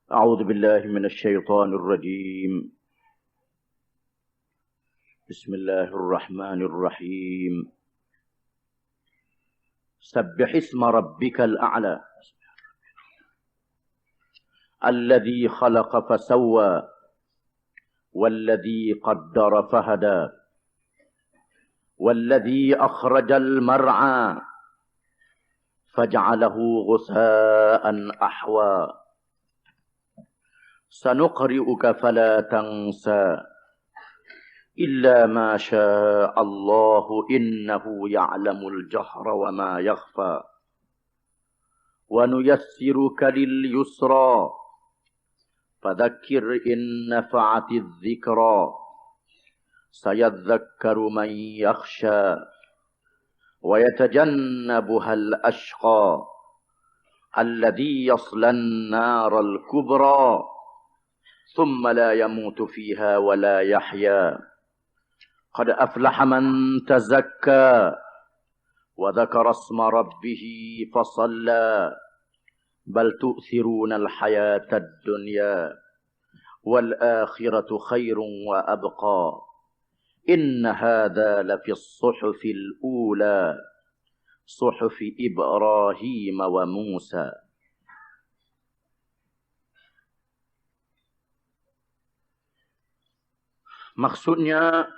أعوذ بالله من الشيطان الرجيم. بسم الله الرحمن الرحيم. سبح اسم ربك الأعلى الذي خلق فسوى والذي قدر فهدى والذي أخرج المرعى فجعله غثاء أحوى سنقرئك فلا تنسى إلا ما شاء الله إنه يعلم الجهر وما يخفى ونيسرك لليسرى فذكر إن نفعت الذكرى سيذكر من يخشى ويتجنبها الأشقى الذي يصلى النار الكبرى ثم لا يموت فيها ولا يحيا قد أفلح من تزكى وذكر اسم ربه فصلى بل تؤثرون الحياة الدنيا والآخرة خير وأبقى إن هذا لفي الصحف الأولى صحف إبراهيم وموسى. Maksudnya,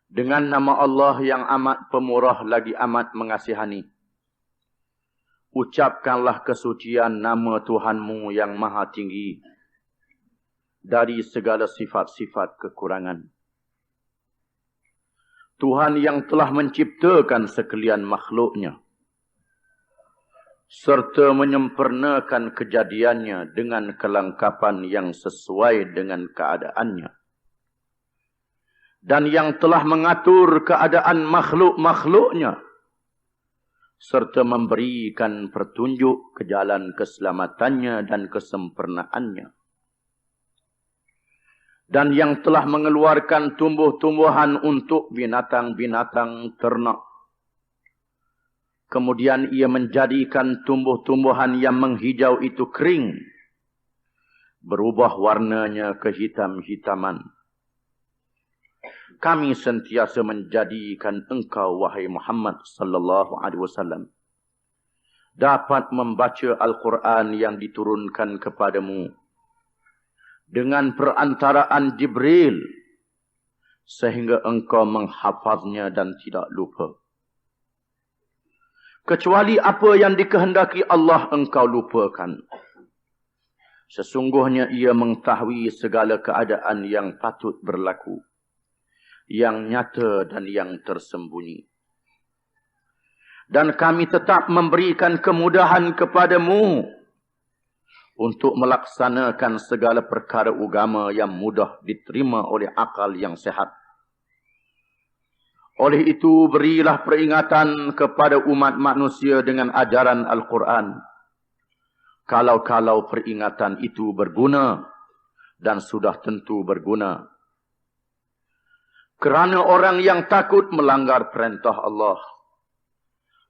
dengan nama Allah yang amat pemurah lagi amat mengasihani, ucapkanlah kesucian nama Tuhanmu yang maha tinggi dari segala sifat-sifat kekurangan. Tuhan yang telah menciptakan sekalian makhluknya, serta menyempurnakan kejadiannya dengan kelengkapan yang sesuai dengan keadaannya. Dan yang telah mengatur keadaan makhluk-makhluknya, serta memberikan petunjuk ke jalan keselamatannya dan kesempurnaannya. Dan yang telah mengeluarkan tumbuh-tumbuhan untuk binatang-binatang ternak. Kemudian ia menjadikan tumbuh-tumbuhan yang menghijau itu kering, berubah warnanya ke hitam-hitaman. Kami sentiasa menjadikan engkau, wahai Muhammad sallallahu alaihi wasallam, dapat membaca Al-Quran yang diturunkan kepadamu dengan perantaraan Jibril, sehingga engkau menghafaznya dan tidak lupa. Kecuali apa yang dikehendaki Allah engkau lupakan. Sesungguhnya ia mengetahui segala keadaan yang patut berlaku, yang nyata dan yang tersembunyi. Dan kami tetap memberikan kemudahan kepadamu untuk melaksanakan segala perkara agama yang mudah diterima oleh akal yang sehat. Oleh itu, berilah peringatan kepada umat manusia dengan ajaran Al-Quran, kalau-kalau peringatan itu berguna, dan sudah tentu berguna. Kerana orang yang takut melanggar perintah Allah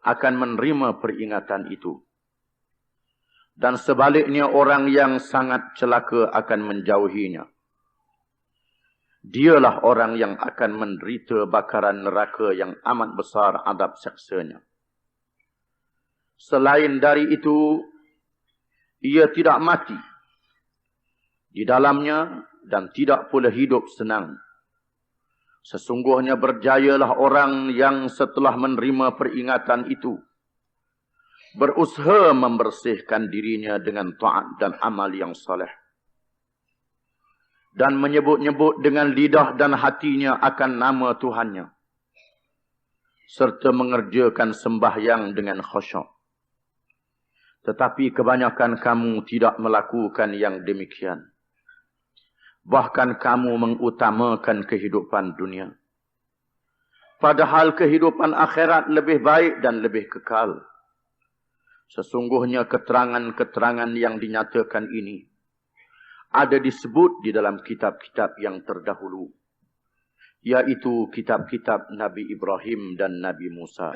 akan menerima peringatan itu. Dan sebaliknya orang yang sangat celaka akan menjauhinya. Dialah orang yang akan menderita bakaran neraka yang amat besar adab seksanya. Selain dari itu, ia tidak mati di dalamnya dan tidak pula hidup senang. Sesungguhnya berjayalah orang yang setelah menerima peringatan itu berusaha membersihkan dirinya dengan taat dan amal yang saleh, dan menyebut-nyebut dengan lidah dan hatinya akan nama Tuhannya, serta mengerjakan sembahyang dengan khusyuk. Tetapi kebanyakan kamu tidak melakukan yang demikian. Bahkan kamu mengutamakan kehidupan dunia, padahal kehidupan akhirat lebih baik dan lebih kekal. Sesungguhnya keterangan-keterangan yang dinyatakan ini ada disebut di dalam kitab-kitab yang terdahulu, yaitu kitab-kitab Nabi Ibrahim dan Nabi Musa.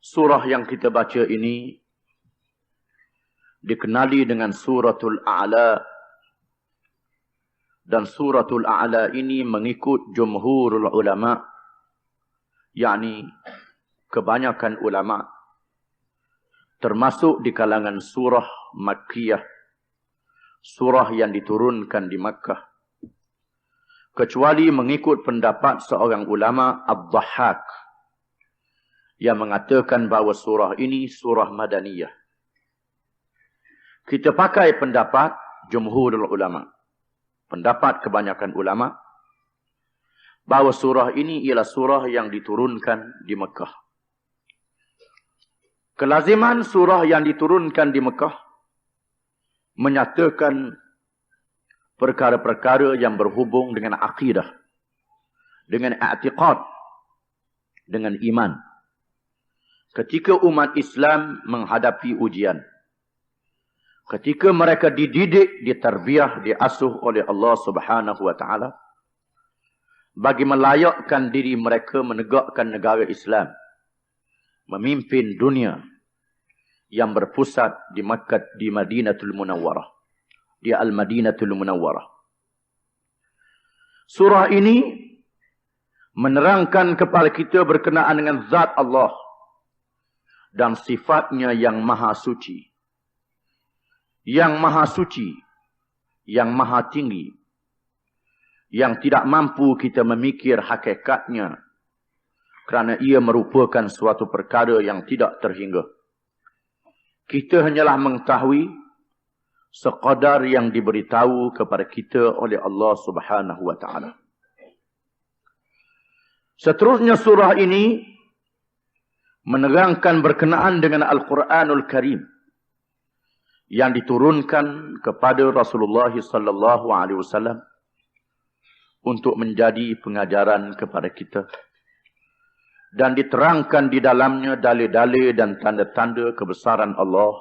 Surah yang kita baca ini dikenali dengan Suratul A'la. Dan Suratul A'la ini mengikut jumhurul ulama, yakni kebanyakan ulama, termasuk di kalangan surah Makkiyah, surah yang diturunkan di Makkah, kecuali mengikut pendapat seorang ulama Ad-Dhahhak yang mengatakan bahawa surah ini surah Madaniyah. Kita pakai pendapat jumhurul ulama, pendapat kebanyakan ulama, bahawa surah ini ialah surah yang diturunkan di Mekah. Kelaziman surah yang diturunkan di Mekah menyatakan perkara-perkara yang berhubung dengan akidah, dengan i'tiqad, dengan iman. Ketika umat Islam menghadapi ujian, ketika mereka dididik, ditarbiyah, diasuh oleh Allah Subhanahu wa taala bagi melayakkan diri mereka menegakkan negara Islam, memimpin dunia yang berpusat di Makkah, di Madinatul Munawwarah, di Al-Madinatul Munawwarah. Surah ini menerangkan kepada kita berkenaan dengan zat Allah dan sifatnya yang maha suci, yang maha suci, yang maha tinggi, yang tidak mampu kita memikir hakikatnya kerana ia merupakan suatu perkara yang tidak terhingga. Kita hanyalah mengetahui sekadar yang diberitahu kepada kita oleh Allah Subhanahu wa taala. Seterusnya surah ini menerangkan berkenaan dengan Al-Quranul Karim yang diturunkan kepada Rasulullah sallallahu alaihi wasallam untuk menjadi pengajaran kepada kita, dan diterangkan di dalamnya dalil-dalil dan tanda-tanda kebesaran Allah.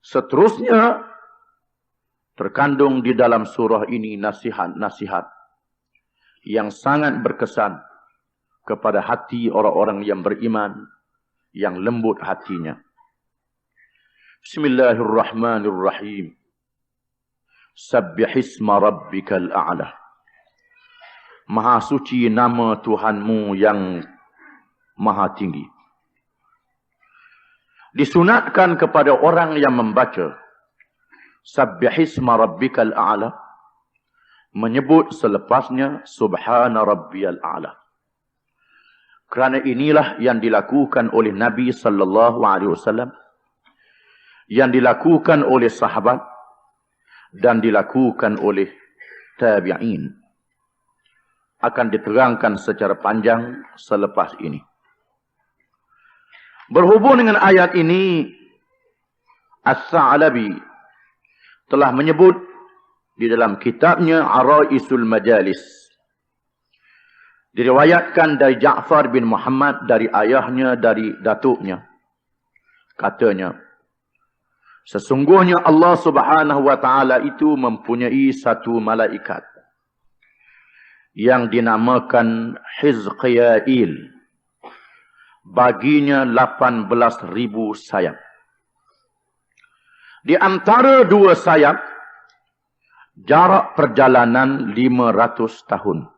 Seterusnya terkandung di dalam surah ini nasihat-nasihat yang sangat berkesan kepada hati orang-orang yang beriman, yang lembut hatinya. Bismillahirrahmanirrahim. Sabbihisma rabbikal a'la. Maha suci nama Tuhanmu yang maha tinggi. Disunatkan kepada orang yang membaca Sabbihisma rabbikal a'la, menyebut selepasnya Subhana rabbiyal a'la. Kerana inilah yang dilakukan oleh Nabi sallallahu alaihi wasallam, yang dilakukan oleh sahabat, dan dilakukan oleh tabi'in. Akan diterangkan secara panjang selepas ini. Berhubung dengan ayat ini, As-Sa'labi telah menyebut di dalam kitabnya Araisul Majalis, diriwayatkan dari Ja'far bin Muhammad, dari ayahnya, dari datuknya. Katanya, sesungguhnya Allah Subhanahu wa taala itu mempunyai satu malaikat yang dinamakan Hizqiyail. Baginya 18,000 sayap. Di antara dua sayap, jarak perjalanan 500 tahun.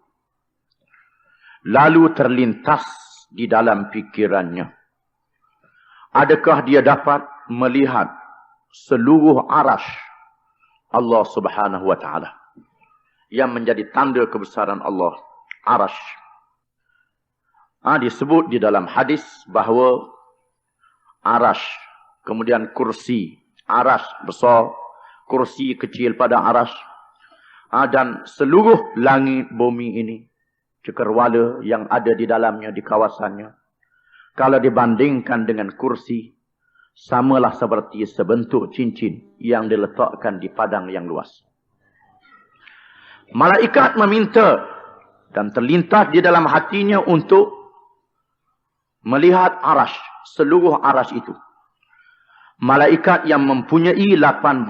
Lalu terlintas di dalam fikirannya, adakah dia dapat melihat seluruh arash Allah Subhanahu wa taala yang menjadi tanda kebesaran Allah, arash. Disebut di dalam hadis bahawa arash, kemudian kursi, arash besar, kursi kecil pada arash, dan seluruh langit bumi ini, cakrawala yang ada di dalamnya, di kawasannya, kalau dibandingkan dengan kursi, samalah seperti sebentuk cincin yang diletakkan di padang yang luas. Malaikat meminta dan terlintas di dalam hatinya untuk melihat arash, seluruh arash itu. Malaikat yang mempunyai 18,000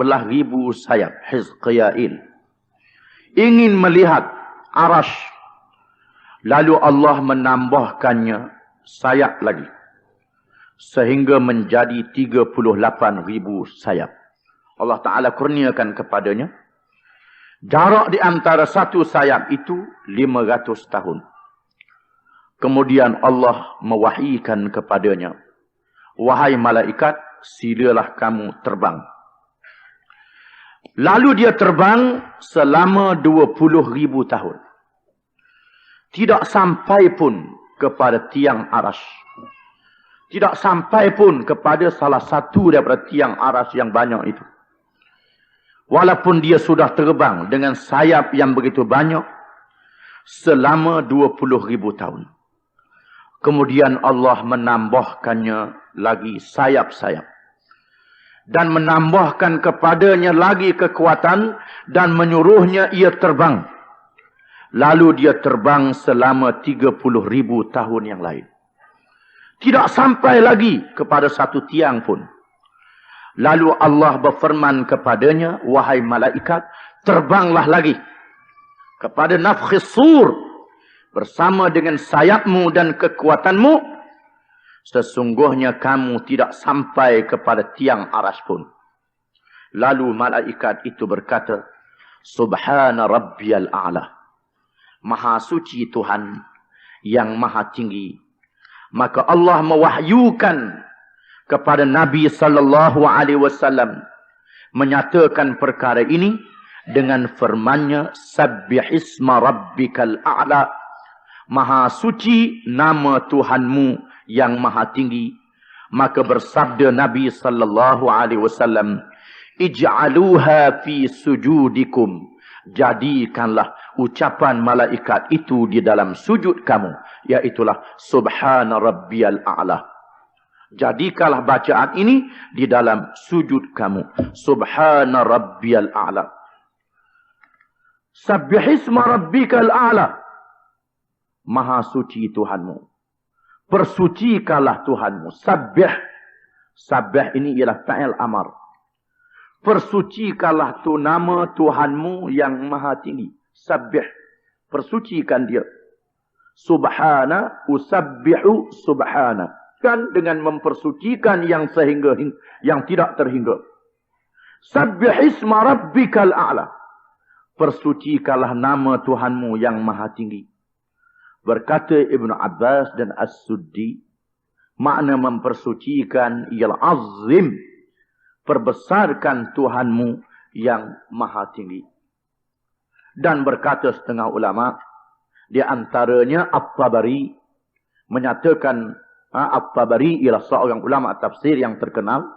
sayap, Hizqiyail, ingin melihat arash. Lalu Allah menambahkannya sayap lagi. sehingga menjadi 38,000 sayap. Allah Ta'ala kurniakan kepadanya. Jarak di antara satu sayap itu 500 tahun. Kemudian Allah mewahyikan kepadanya, wahai malaikat, silalah kamu terbang. Lalu dia terbang selama 20,000 tahun. Tidak sampai pun kepada tiang aras. Tidak sampai pun kepada salah satu daripada tiang aras yang banyak itu. Walaupun dia sudah terbang dengan sayap yang begitu banyak selama 20,000 tahun. Kemudian Allah menambahkannya lagi sayap-sayap. Dan menambahkan kepadanya lagi kekuatan dan menyuruhnya ia terbang. Lalu dia terbang selama 30,000 tahun yang lain. Tidak sampai lagi kepada satu tiang pun. Lalu Allah berfirman kepadanya, wahai malaikat, terbanglah lagi kepada nafkhis sur bersama dengan sayapmu dan kekuatanmu. Sesungguhnya kamu tidak sampai kepada tiang aras pun. Lalu malaikat itu berkata, Subhana Rabbiyal A'la. Maha suci Tuhan yang maha tinggi. Maka Allah mewahyukan kepada Nabi SAW menyatakan perkara ini dengan firman-Nya, Sabbihisma Rabbikal A'la. Maha suci nama Tuhanmu yang maha tinggi. Maka bersabda Nabi SAW, Ij'aluha fi sujudikum. Jadikanlah ucapan malaikat itu di dalam sujud kamu. Iaitulah Subhana Rabbiyal A'la. Jadikanlah bacaan ini di dalam sujud kamu. Subhana Rabbiyal A'la. Sabbihisma Rabbikal A'la. Maha suci Tuhanmu. Persucikalah Tuhanmu. Sabbih. Sabbih ini ialah fa'il amar. Persucikalah tu nama Tuhanmu yang maha tinggi. Sabbih. Persucikan dia. Subhana usabbihu subhana. Kan dengan mempersucikan yang sehingga yang tidak terhingga. Sabbihisma Rabbikal A'la. Persucikalah nama Tuhanmu yang maha tinggi. Berkata Ibn Abbas dan As-Suddi, makna mempersucikan ialah azim, perbesarkan Tuhanmu yang maha tinggi. Dan berkata setengah ulama, di antaranya At-Tabari menyatakan, At-Tabari ialah seorang ulama tafsir yang terkenal.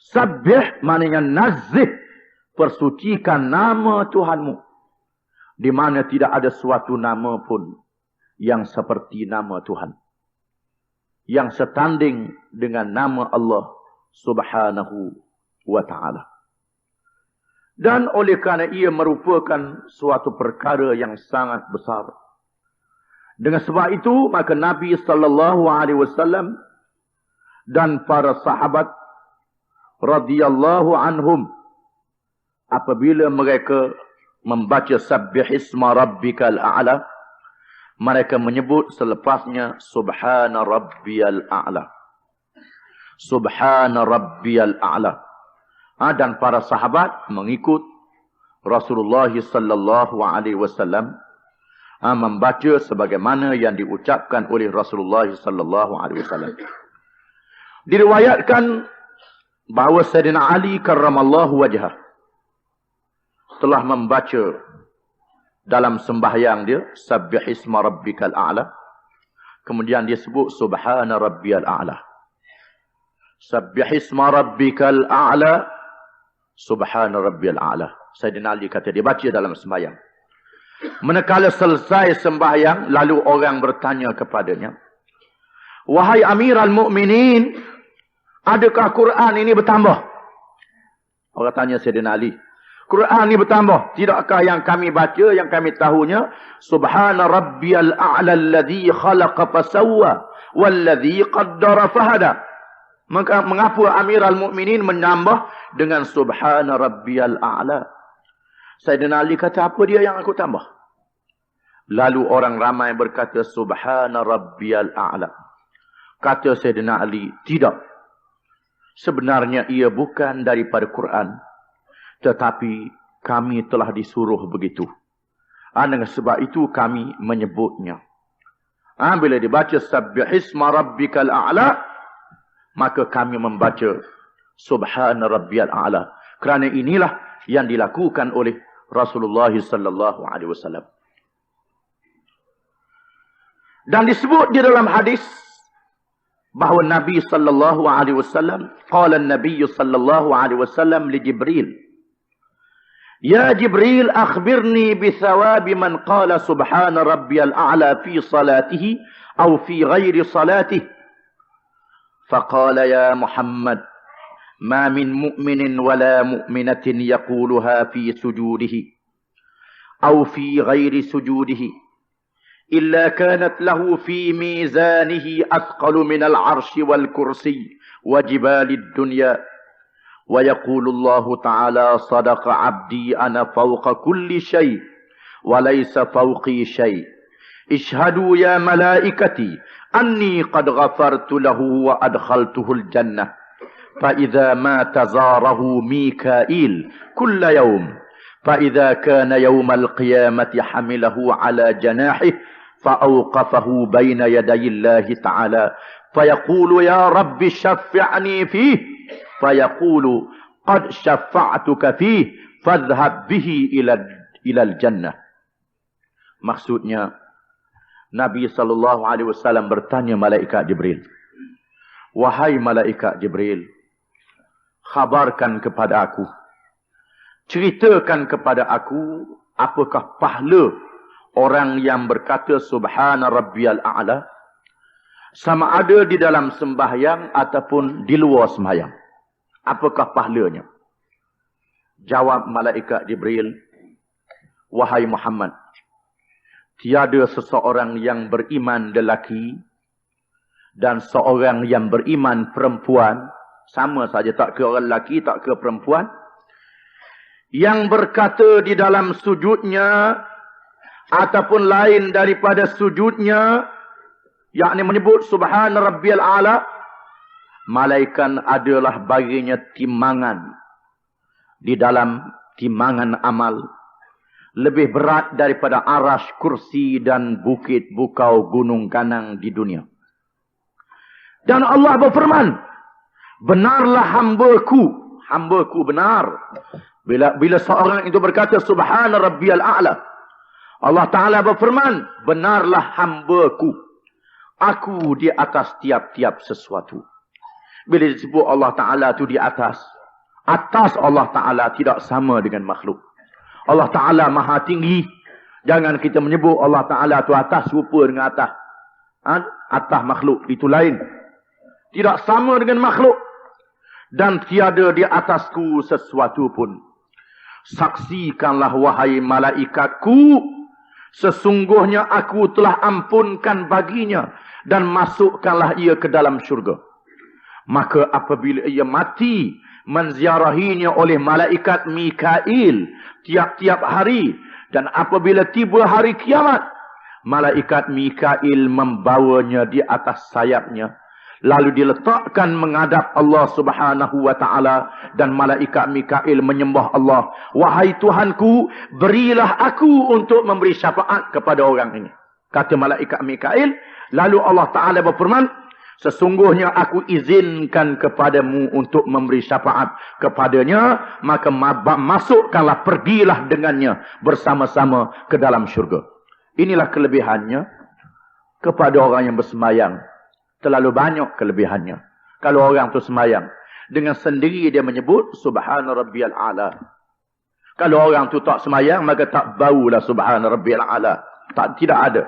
Sabbih maknanya nazih, persucikan nama Tuhanmu, di mana tidak ada suatu nama pun yang seperti nama Tuhan, yang setanding dengan nama Allah Subhanahu wa ta'ala. Dan oleh kerana ia merupakan suatu perkara yang sangat besar, dengan sebab itu maka Nabi SAW dan para sahabat radhiyallahu anhum, apabila mereka membaca Sabbihisma Rabbikal A'la, mereka menyebut selepasnya Subhana Rabbiyal A'la. Subhana Rabbiyal A'la. Dan para sahabat mengikut Rasulullah SAW membaca sebagaimana yang diucapkan oleh Rasulullah SAW. Diriwayatkan bahawa Sayyidina Ali karramallahu wajhah telah membaca dalam sembahyang dia Sabbihisma Rabbikal A'la. Kemudian dia sebut Subhana Rabbiyal A'la. Sabbihisma Rabbikal A'la, Subhana Rabbiyal A'la. Sayyidina Ali kata dia baca dalam sembahyang. Manakala selesai sembahyang, lalu orang bertanya kepadanya, wahai Amirul Mukminin, adakah Quran ini bertambah? Orang tanya Sayyidina Ali, Quran ini bertambah? Tidakkah yang kami baca, yang kami tahunya, Subhana Rabbiyal A'la alladhi khalaqa fasawwa walladhi qaddara fahada. Maka mengapa Amirul Mukminin menambah dengan Subhana Rabbiyal A'la? Sayyidina Ali kata, apa dia yang aku tambah? Lalu orang ramai berkata, Subhana Rabbiyal A'la. Kata Sayyidina Ali, tidak. Sebenarnya ia bukan daripada Quran. Tetapi kami telah disuruh begitu. Dengan sebab itu kami menyebutnya. Bila dibaca Sabbihisma Rabbikal A'la, maka kami membaca Subhana Rabbiyal A'la. Kerana inilah yang dilakukan oleh Rasulullah sallallahu alaihi wasallam. Dan disebut di dalam hadis bahawa Nabi sallallahu alaihi wasallam, qala an-nabiy sallallahu alaihi wasallam li Jibril, ya Jibril, akhbirni bi thawabi man qala subhana rabbiyal a'la fi salatihi aw fi ghairi salatihi. Faqala ya Muhammad, ma min mu'minin wala mu'minatin yaquluha fi sujudihi aw fi ghairi sujudihi إلا كانت له في ميزانه أثقل من العرش والكرسي وجبال الدنيا ويقول الله تعالى صدق عبدي أنا فوق كل شيء وليس فوقي شيء اشهدوا يا ملائكتي أني قد غفرت له وأدخلته الجنة فإذا مات زاره ميكائيل كل يوم فإذا كان يوم القيامة حمله على جناحه فأوقفه بين يدي الله تعالى فيقول يا رب شفعني فيه فيقول قد شفعتك فيه فاذهب به إلى الجنة. Maksudnya, Nabi SAW bertanya malaikat Jibril, wahai malaikat Jibril, khabarkan kepada aku, ceritakan kepada aku, apakah pahala orang yang berkata Subhana Rabbiyal A'la, sama ada di dalam sembahyang ataupun di luar sembahyang. Apakah pahalanya? Jawab malaikat Jibril, wahai Muhammad, tiada seseorang yang beriman lelaki dan seorang yang beriman perempuan, sama saja, tak ke orang lelaki, tak ke perempuan, yang berkata di dalam sujudnya ataupun lain daripada sujudnya, yakni menyebut Subhana Rabbiyal A'la, malaikat adalah baginya timbangan di dalam timbangan amal lebih berat daripada arash, kursi dan bukit, bukau, gunung ganang di dunia. Dan Allah berfirman, benarlah hambaku benar. Bila seorang itu berkata Subhana Rabbiyal A'la, Allah Ta'ala berfirman, benarlah hambaku, aku di atas tiap-tiap sesuatu. Bila disebut Allah Ta'ala itu di atas Allah Ta'ala tidak sama dengan makhluk. Allah Ta'ala maha tinggi. Jangan kita menyebut Allah Ta'ala itu atas, rupa dengan atas. Atas makhluk, itu lain. Tidak sama dengan makhluk. Dan tiada di atasku sesuatu pun. Saksikanlah wahai malaikatku, sesungguhnya aku telah ampunkan baginya dan masukkanlah ia ke dalam syurga. Maka apabila ia mati, menziarahinya oleh malaikat Mikail tiap-tiap hari, dan apabila tiba hari kiamat, malaikat Mikail membawanya di atas sayapnya, lalu diletakkan menghadap Allah Subhanahu wa ta'ala, dan malaikat Mikail menyembah Allah, wahai Tuhanku, berilah aku untuk memberi syafaat kepada orang ini. Kata malaikat Mikail, lalu Allah Ta'ala berfirman, sesungguhnya aku izinkan kepadamu untuk memberi syafaat kepadanya, maka masukkanlah, pergilah dengannya bersama-sama ke dalam syurga. Inilah kelebihannya kepada orang yang bersemayang. Terlalu banyak kelebihannya. Kalau orang tu semayang, dengan sendiri dia menyebut Subhana Rabbiyal A'la. Kalau orang tu tak semayang, maka tak baulah Subhana Rabbiyal A'la. Tidak ada.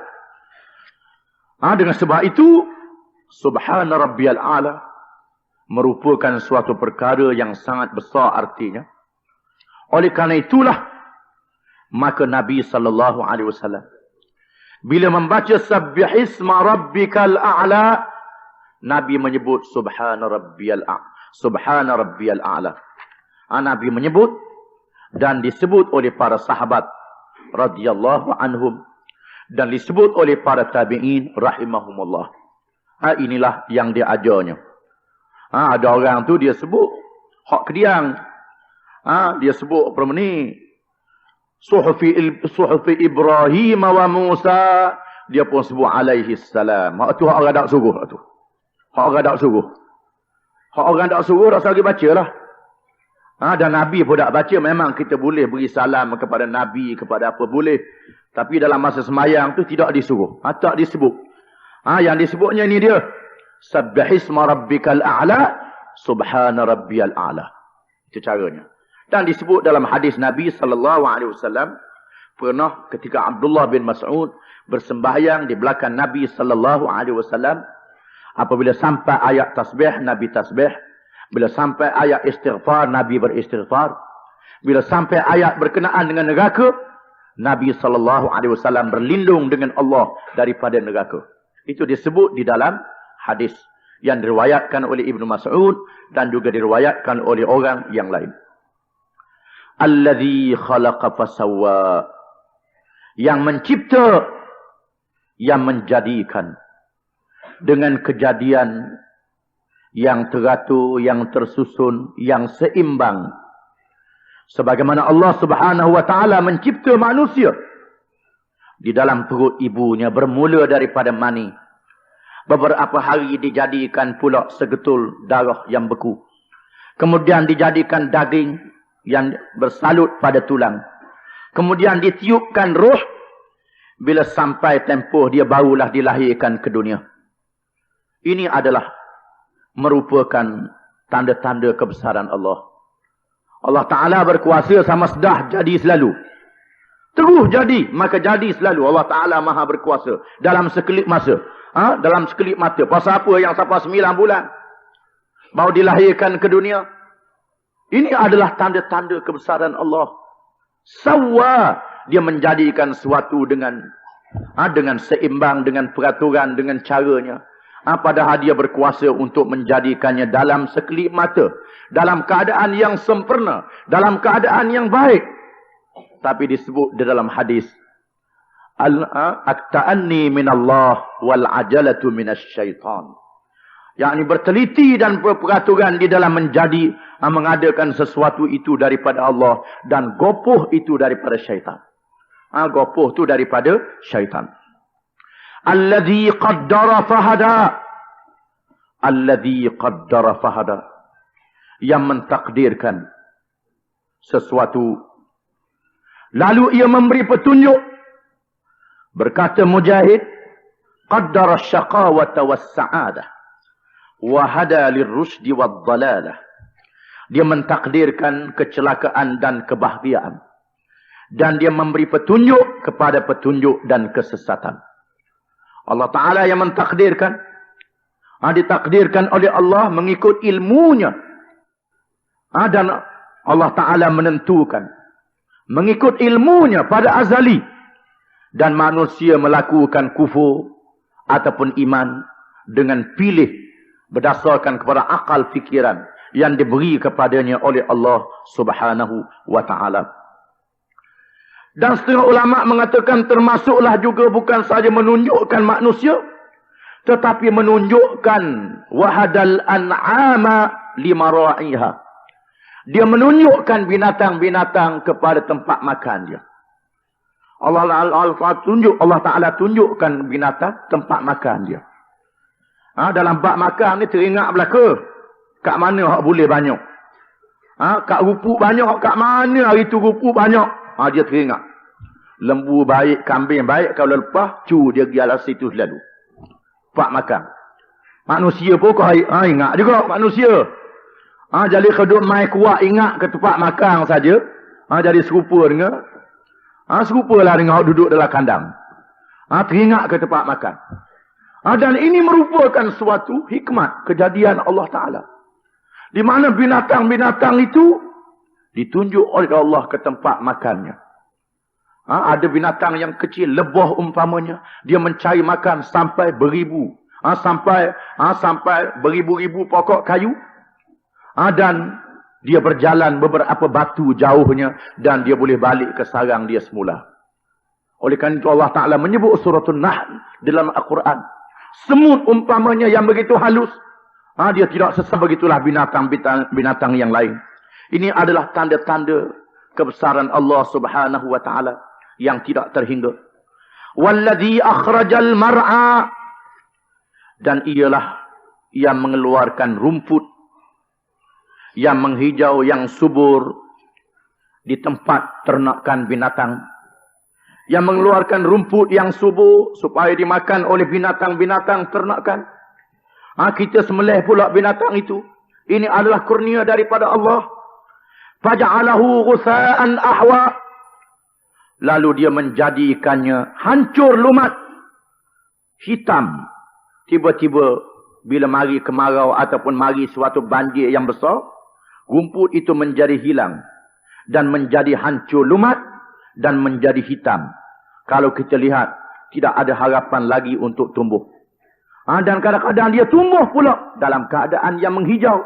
Dengan sebab itu, Subhana Rabbiyal A'la merupakan suatu perkara yang sangat besar artinya. Oleh kerana itulah, maka Nabi SAW, bila membaca Sabbihisma Rabbikal A'la, Nabi menyebut Subhana Rabbiyal A'la. Nabi menyebut dan disebut oleh para sahabat radhiyallahu anhum dan disebut oleh para tabi'in rahimahumullah. Inilah yang dia ajarnya. Ada orang tu dia sebut hak kediang. Dia sebut apa ni? Suhufi Ibrahim wa Musa. Dia pun sebut alaihi salam. Hak tu hak orang tak suruh tu. Hak orang tak suruh. Hak orang tak suruh tak lagi bacalah. Dan Nabi pun tak baca. Memang kita boleh beri salam kepada Nabi, kepada apa boleh. Tapi dalam masa semayang tu tidak disuruh. Tak disebut. Yang disebutnya ni dia. Sabbihisma rabbikal a'la. Subhana rabbiyal a'la. Itu caranya. Dan disebut dalam hadis Nabi SAW. Pernah ketika Abdullah bin Mas'ud bersembahyang di belakang Nabi SAW. Apabila sampai ayat tasbih, Nabi tasbih. Bila sampai ayat istighfar, Nabi beristighfar. Bila sampai ayat berkenaan dengan neraka, Nabi SAW berlindung dengan Allah daripada neraka. Itu disebut di dalam hadis yang diriwayatkan oleh Ibnu Mas'ud dan juga diriwayatkan oleh orang yang lain. Alladzi khalaqa fasawwa. Yang mencipta, yang menjadikan dengan kejadian yang teratur, yang tersusun, yang seimbang. Sebagaimana Allah Subhanahu wa taala mencipta manusia di dalam perut ibunya bermula daripada mani. Beberapa hari dijadikan pula segetul darah yang beku. Kemudian dijadikan daging yang bersalut pada tulang. Kemudian ditiupkan roh. Bila sampai tempoh dia barulah dilahirkan ke dunia. Ini adalah merupakan tanda-tanda kebesaran Allah. Allah Ta'ala berkuasa sama sedah jadi selalu. Terus jadi, maka jadi selalu. Allah Ta'ala maha berkuasa. Dalam sekelip masa. Dalam sekelip mata. Pasal apa yang sampai 9 bulan baru dilahirkan ke dunia. Ini adalah tanda-tanda kebesaran Allah. Sawwa. Dia menjadikan sesuatu dengan seimbang, dengan peraturan, dengan caranya. Padahal dia berkuasa untuk menjadikannya dalam sekelip mata. Dalam keadaan yang sempurna. Dalam keadaan yang baik. Tapi disebut di dalam hadis. At-ta'anni minallah wal ajalatu minasyaitan. Yang ini berteliti dan peraturan di dalam mengadakan sesuatu itu daripada Allah. Dan gopoh itu daripada syaitan. Gopoh itu daripada syaitan. Alladhi qaddara fahada. Alladhi qaddara fahada. Yang mentakdirkan sesuatu. Lalu ia memberi petunjuk. Berkata Mujahid. Qaddara syaqawata was-sa'adah. Wahada lirrushdi wad-dalalah. Dia mentakdirkan kecelakaan dan kebahagiaan. Dan dia memberi petunjuk kepada petunjuk dan kesesatan. Allah Ta'ala yang mentakdirkan. Ditakdirkan oleh Allah mengikut ilmunya. Dan Allah Ta'ala menentukan. Mengikut ilmunya pada azali. Dan manusia melakukan kufur ataupun iman dengan pilih berdasarkan kepada akal fikiran yang diberi kepadanya oleh Allah Subhanahu wa Ta'ala. Dan setengah ulama mengatakan termasuklah juga bukan sahaja menunjukkan manusia, tetapi menunjukkan wahadal an'ama limara'iha. Dia menunjukkan binatang-binatang kepada tempat makan dia. Allah Ta'ala tunjukkan binatang tempat makan dia. Dalam bab makan ni teringat belaka. Kat mana hak boleh banyak. Kat rupuk banyak, kat mana hari tu rupuk banyak. Dia teringat. Lembu baik, kambing baik, kalau lepas, dia pergi alas situ selalu. Pak makan. Manusia pun kau ingat juga manusia. Jadi kedua mai kuat ingat ke tempat makan saja. Jadi serupa dengan. Serupalah dengan duduk dalam kandang. Teringat ke tempat makan. Dan ini merupakan suatu hikmat kejadian Allah Ta'ala. Di mana binatang-binatang itu ditunjuk oleh Allah ke tempat makannya. Ada binatang yang kecil, lebah umpamanya. Dia mencari makan sampai beribu. Sampai beribu-ribu pokok kayu. Dan dia berjalan beberapa batu jauhnya. Dan dia boleh balik ke sarang dia semula. Oleh kerana itu Allah Ta'ala menyebut suratul Nahl dalam Al-Quran. semut umpamanya yang begitu halus. Dia tidak sesat begitulah binatang yang lain. Ini adalah tanda-tanda kebesaran Allah Subhanahu wa taala yang tidak terhingga. Walladzi akhrajal mar'a, dan ialah yang mengeluarkan rumput yang menghijau, yang subur di tempat ternakan binatang. Yang mengeluarkan rumput yang subur supaya dimakan oleh binatang-binatang ternakan. Kita sembelih pula binatang itu. Ini adalah kurnia daripada Allah. Faja'alahu ghusa'an ahwa. Lalu dia menjadikannya hancur lumat, hitam. Tiba-tiba bila mari kemarau ataupun mari suatu banjir yang besar, rumput itu menjadi hilang dan menjadi hancur lumat dan menjadi hitam. Kalau kita lihat, tidak ada harapan lagi untuk tumbuh. Dan kadang-kadang dia tumbuh pula dalam keadaan yang menghijau.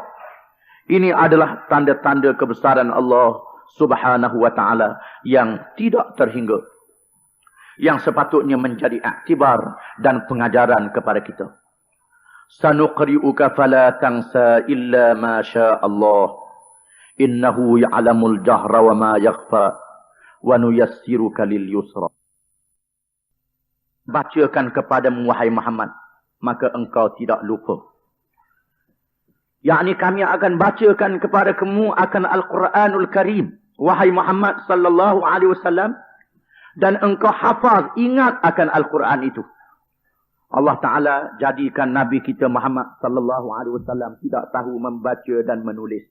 Ini adalah tanda-tanda kebesaran Allah Subhanahu wa ta'ala yang tidak terhingga. Yang sepatutnya menjadi iktibar dan pengajaran kepada kita. Sanuqri'uka fala tansa illa ma syaa Allah. Innahu ya'lamul jahra wa ma yakhfa. Wa nuyassiruka lil yusra. Bacakan kepadamu wahai Muhammad, maka engkau tidak lupa. Yakni kami akan bacakan kepada kamu akan Al-Quranul Karim, wahai Muhammad sallallahu alaihi wasallam, dan engkau hafaz, ingat akan Al-Quran itu. Allah Ta'ala jadikan Nabi kita Muhammad sallallahu alaihi wasallam tidak tahu membaca dan menulis.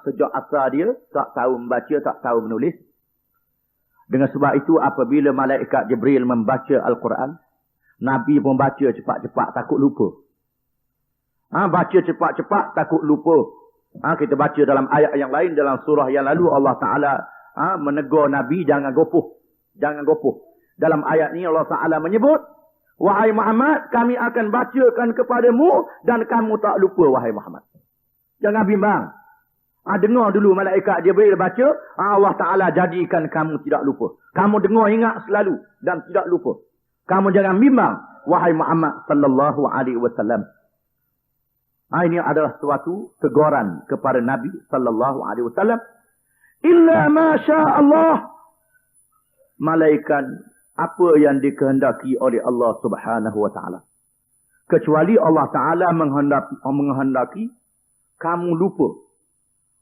Sejak asal dia tak tahu membaca, tak tahu menulis. Dengan sebab itu apabila malaikat Jibril membaca Al-Quran, Nabi pun baca cepat-cepat, takut lupa. Baca cepat-cepat, takut lupa. Kita baca dalam ayat yang lain, dalam surah yang lalu, Allah Ta'ala menegur Nabi, jangan gopoh. Jangan gopoh. Dalam ayat ini Allah Ta'ala menyebut, wahai Muhammad, kami akan bacakan kepadamu dan kamu tak lupa, wahai Muhammad. Jangan bimbang. Dengar dulu malaikat Jibril baca, Allah Ta'ala jadikan kamu tidak lupa. Kamu dengar, ingat selalu dan tidak lupa. Kamu jangan bimbang, wahai Muhammad sallallahu alaihi wasallam. Ini adalah suatu teguran kepada Nabi sallallahu alaihi wasallam. Illa ma syaa Allah. Malaikat apa yang dikehendaki oleh Allah Subhanahu wa taala. Kecuali Allah Ta'ala menghendaki kamu lupa.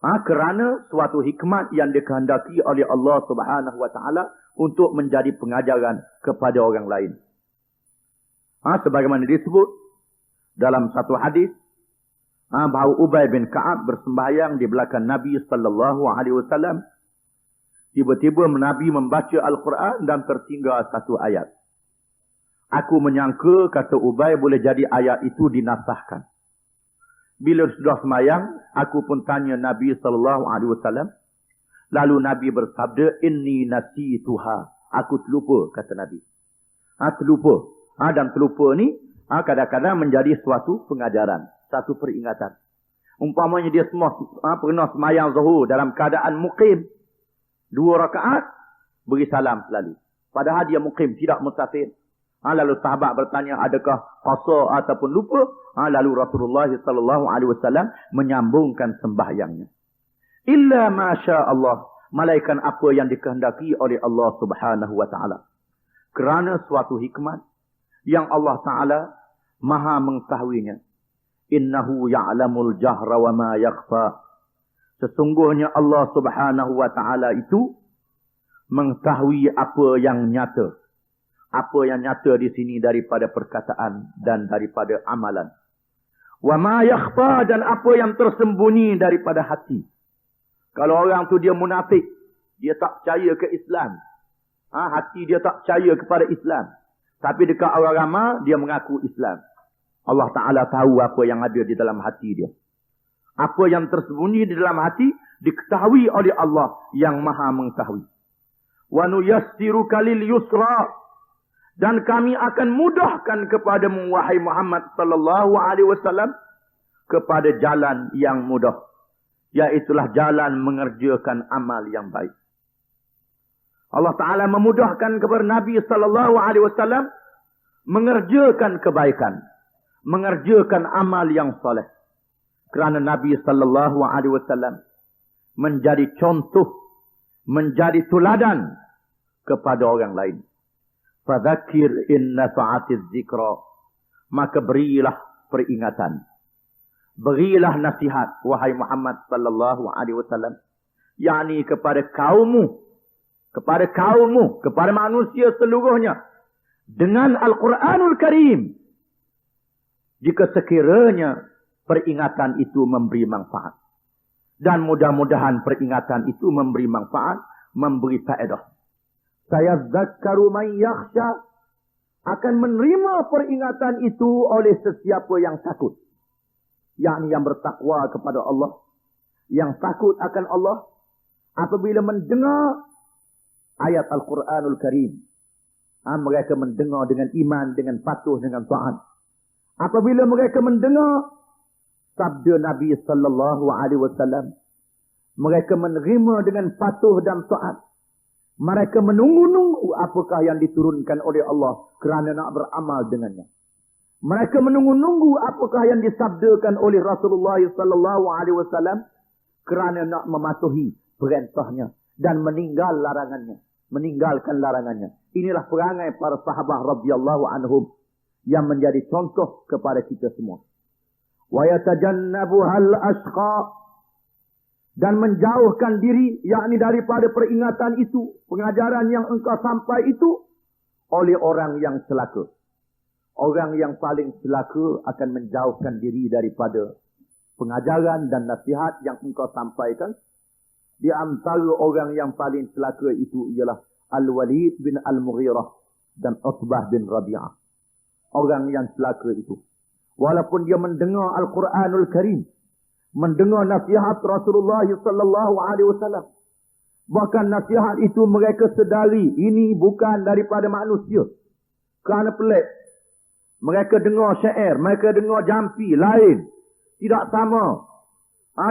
Kerana suatu hikmat yang dikehendaki oleh Allah Subhanahu wa taala untuk menjadi pengajaran kepada orang lain. Sebagaimana disebut dalam satu hadis, bahawa Ubay bin Ka'ab bersembahyang di belakang Nabi sallallahu alaihi wasallam. Tiba-tiba Nabi membaca Al-Quran dan tertinggal satu ayat. Aku menyangka, kata Ubay, boleh jadi ayat itu dinasahkan. Bila sudah semayang, aku pun tanya Nabi sallallahu alaihi wasallam. Lalu Nabi bersabda, inni nasituha. Aku terlupa, kata Nabi. Terlupa. Dan terlupa ni kadang-kadang menjadi suatu pengajaran, satu peringatan. Umpamanya dia semua pernah semayang zuhur dalam keadaan muqim. 2 rakaat, beri salam selalu. Padahal dia muqim, tidak musafir. Lalu sahabat bertanya, adakah qasar ataupun lupa? Lalu Rasulullah sallallahu alaihi wasallam menyambungkan sembahyangnya. Illa ma syaa Allah. Malaikat apa yang dikehendaki oleh Allah Subhanahu wa taala. Kerana suatu hikmat yang Allah Ta'ala maha mengetahuinya. Innahu ya'lamul jahra wa ma yakhfa. Sesungguhnya Allah Subhanahu wa Ta'ala itu mengetahui apa yang nyata. Apa yang nyata di sini daripada perkataan dan daripada amalan. Wa ma yakhfa, dan apa yang tersembunyi daripada hati. Kalau orang tu dia munafik, dia tak percaya ke Islam. Hati dia tak percaya kepada Islam. Tapi dekat orang ramai, dia mengaku Islam. Allah Ta'ala tahu apa yang ada di dalam hati dia. Apa yang tersembunyi di dalam hati, diketahui oleh Allah yang maha mengetahui. Wa nuyassiruka lil yusra. Dan kami akan mudahkan kepadamu, wahai Muhammad sallallahu alaihi wasallam, kepada jalan yang mudah. Iaitulah jalan mengerjakan amal yang baik. Allah Ta'ala memudahkan kepada Nabi sallallahu alaihi wasallam mengerjakan kebaikan, mengerjakan amal yang soleh. Kerana Nabi sallallahu alaihi wasallam menjadi contoh, menjadi tuladan kepada orang lain. Fadzakir in nafa'atiz zikra, maka berilah peringatan, berilah nasihat wahai Muhammad sallallahu alaihi wasallam, yakni kepada kaummu, kepada manusia seluruhnya dengan Al-Quranul Karim. Jika sekiranya peringatan itu memberi manfaat, dan mudah-mudahan peringatan itu memberi manfaat, memberi faedah. Sayadzakkaru man yakhsha, akan menerima peringatan itu oleh sesiapa yang takut, yakni yang bertakwa kepada Allah, yang takut akan Allah. Apabila mendengar ayat Al-Quranul Karim, mereka mendengar dengan iman, dengan patuh, dengan taat. Apabila mereka mendengar sabda Nabi sallallahu alaihi wasallam, mereka menerima dengan patuh dan taat. Mereka menunggu-nunggu apakah yang diturunkan oleh Allah kerana nak beramal dengannya. Mereka menunggu-nunggu apakah yang disabdakan oleh Rasulullah sallallahu alaihi wasallam kerana nak mematuhi perintahnya dan meninggalkan larangannya. Inilah perangai para sahabat radhiyallahu anhum yang menjadi contoh kepada kita semua. Wa yatajannabuhal ashqa, dan menjauhkan diri, yakni daripada peringatan itu, pengajaran yang engkau sampai itu, oleh orang yang celaka. Orang yang paling celaka akan menjauhkan diri daripada pengajaran dan nasihat yang engkau sampaikan. Di antara orang yang paling celaka itu ialah Al-Walid bin Al-Mughirah dan Utbah bin Rabi'ah. Orang yang celaka itu, walaupun dia mendengar Al-Quranul Karim, mendengar nasihat Rasulullah sallallahu alaihi wasallam, bahkan nasihat itu mereka sedari ini bukan daripada manusia. Kerana pelik, mereka dengar syair, mereka dengar jampi lain, tidak sama.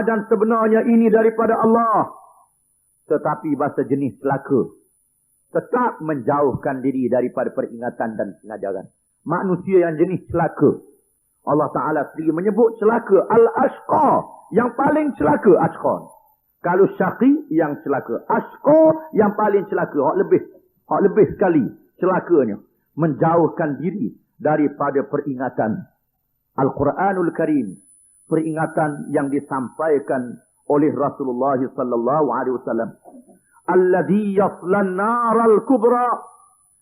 Dan sebenarnya ini daripada Allah. Tetapi bahasa jenis celaka, tetap menjauhkan diri daripada peringatan dan pengajaran. Manusia yang jenis celaka, Allah Ta'ala sendiri menyebut celaka al-ashqa, yang paling celaka ashqa. Kalau syaqi yang celaka, ashqa yang paling celaka, hak lebih sekali celakanya, menjauhkan diri daripada peringatan Al-Quranul Karim, peringatan yang disampaikan oleh Rasulullah sallallahu alaihi wasallam, alladhi yaslan naral kubra,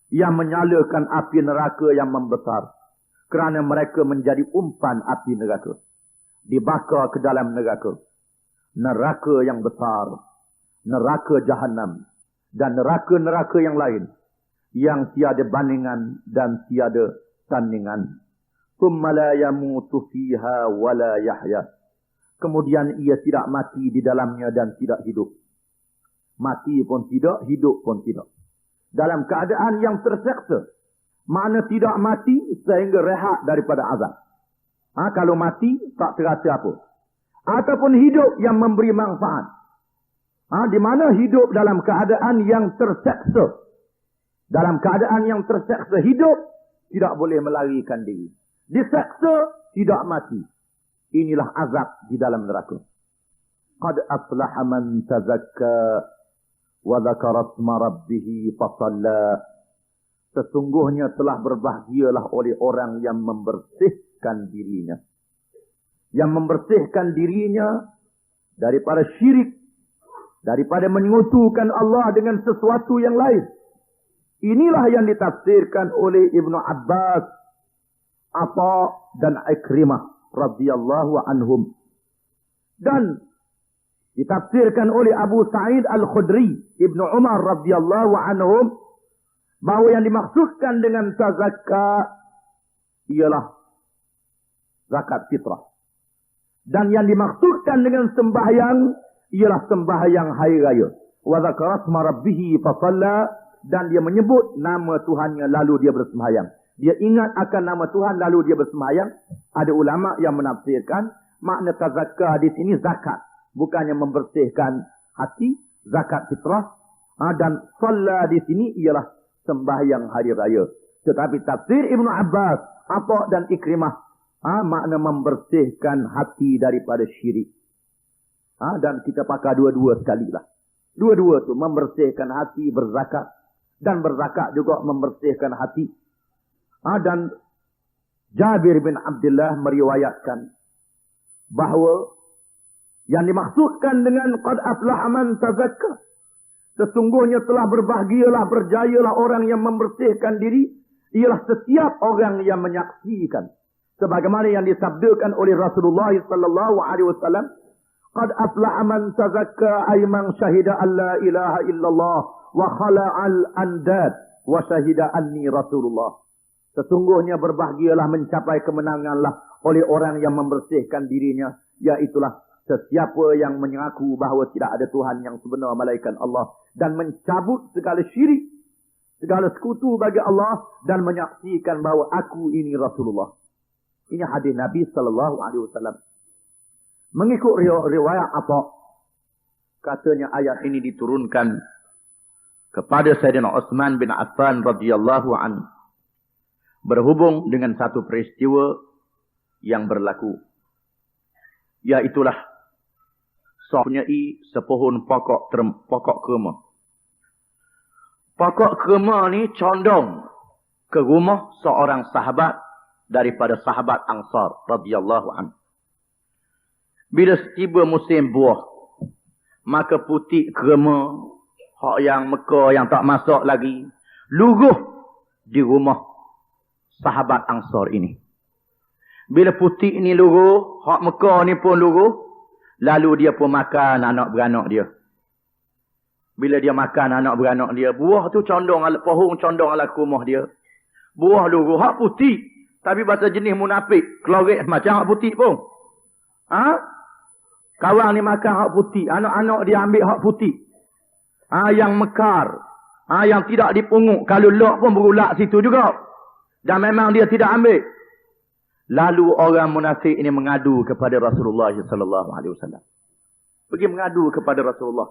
yang menyalakan api neraka yang membesar. Kerana mereka menjadi umpan api neraka, dibakar ke dalam neraka. Neraka yang besar, neraka Jahannam, dan neraka-neraka yang lain, yang tiada bandingan dan tiada tandingan. Thumma la yamutu fiha wa la yahya. Kemudian ia tidak mati di dalamnya dan tidak hidup. Mati pun tidak, hidup pun tidak. Dalam keadaan yang terseksa. Makna tidak mati sehingga rehat daripada azab. Kalau mati tak terasa apa. Ataupun hidup yang memberi manfaat. Di mana hidup dalam keadaan yang terseksa. Dalam keadaan yang terseksa, hidup tidak boleh melarikan diri. Diseksa, tidak mati. Inilah azab di dalam neraka. Qad aflaha man tazakka wa dzakara isma rabbih fasalla. Sesungguhnya telah berbahagialah oleh orang yang membersihkan dirinya. Yang membersihkan dirinya daripada syirik, daripada menyekutukan Allah dengan sesuatu yang lain. Inilah yang ditafsirkan oleh Ibnu Abbas, Atha dan Ikrimah radhiyallahu anhum. Dan ditafsirkan oleh Abu Sa'id Al-Khudri, Ibnu Umar radhiyallahu anhum, bahawa yang dimaksudkan dengan tazakka ialah zakat fitrah. Dan yang dimaksudkan dengan sembahyang ialah sembahyang hari raya. Wa dzakara isma rabbih fasalla, dan dia menyebut nama Tuhannya lalu dia bersembahyang. Dia ingat akan nama Tuhan lalu dia bersembahyang. Ada ulama yang menafsirkan makna tazakka di sini zakat, bukannya membersihkan hati, zakat fitrah. Dan salla di sini ialah sembahyang hari raya. Tetapi tafsir Ibnu Abbas, Atha dan Ikrimah, makna membersihkan hati daripada syirik. Dan kita pakai dua-dua sekali lah. Dua-dua tu membersihkan hati, berzakat. Dan berzakat juga membersihkan hati. Dan Jabir bin Abdullah meriwayatkan bahawa yang dimaksudkan dengan qad aflaha man tazakka, sesungguhnya telah berbahagialah, berjayalah orang yang membersihkan diri, ialah setiap orang yang menyaksikan. Sebagaimana yang disabdakan oleh Rasulullah sallallahu alaihi wasallam, qad aflaha man tazakka ay man syahida an la ilaha illallah wa khala'al andad wa syahida anni Rasulullah. Sesungguhnya berbahagialah, mencapai kemenanganlah oleh orang yang membersihkan dirinya, iaitulah sesiapa yang mengaku bahawa tidak ada Tuhan yang sebenar melainkan Allah, dan mencabut segala syirik, segala sekutu bagi Allah, dan menyaksikan bahawa aku ini Rasulullah. Ini hadis Nabi sallallahu alaihi wasallam. Mengikut riwayat Atha, katanya ayat ini diturunkan kepada Sayyidina Utsman bin Affan radhiyallahu anhu berhubung dengan satu peristiwa yang berlaku. Iaitulah mempunyai sepohon pokok kurma. Pokok kurma ni condong ke rumah seorang sahabat daripada sahabat Ansar radhiyallahu anhu. Bila tiba musim buah, maka putik kurma hak yang Mekah yang tak masak lagi luruh di rumah sahabat Ansar ini. Bila putik ni luruh, hak Mekah ni pun luruh, lalu dia pun makan anak beranak dia. Bila dia makan anak beranak dia, buah tu condong, pohon condong ala rumah dia. Buah luruh, hak putih. Tapi bahasa jenis munafik, kelorek macam hak putih pun. Kawan ni makan hak putih, anak-anak dia ambil hak putih. Yang mekar, yang tidak dipungut. Kalau lok pun berulak situ juga. Dan memang dia tidak ambil. Lalu orang munafik ini mengadu kepada Rasulullah sallallahu alaihi wasallam. Pergi mengadu kepada Rasulullah.